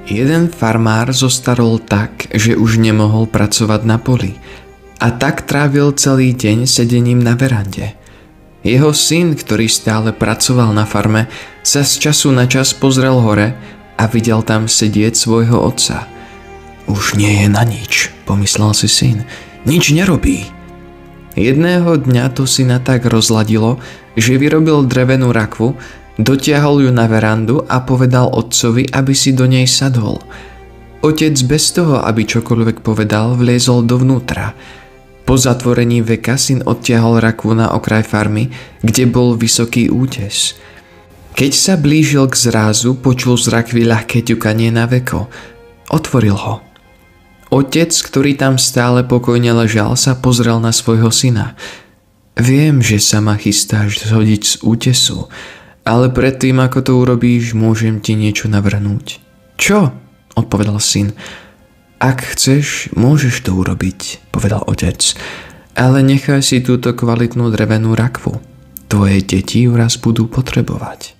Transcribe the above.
Jeden farmár zostarol tak, že už nemohol pracovať na poli a tak trávil celý deň sedením na verande. Jeho syn, ktorý stále pracoval na farme, sa z času na čas pozrel hore a videl tam sedieť svojho otca. Už nie je na nič, pomyslel si syn. Nič nerobí. Jedného dňa to syna tak rozladilo, že vyrobil drevenú rakvu, dotiahol ju na verandu a povedal otcovi, aby si do nej sadol. Otec bez toho, aby čokoľvek povedal, vliezol dovnútra. Po zatvorení veka syn odtiahol rakvu na okraj farmy, kde bol vysoký útes. Keď sa blížil k zrázu, počul z rakvy ľahké ťukanie na veko. Otvoril ho. Otec, ktorý tam stále pokojne ležal, sa pozrel na svojho syna. Viem, že sa ma chystáš zhodiť z útesu, ale predtým, ako to urobíš, môžem ti niečo navrhnúť. Čo? Odpovedal syn. Ak chceš, môžeš to urobiť, povedal otec, ale nechaj si túto kvalitnú drevenú rakvu. Tvoje deti ju raz budú potrebovať.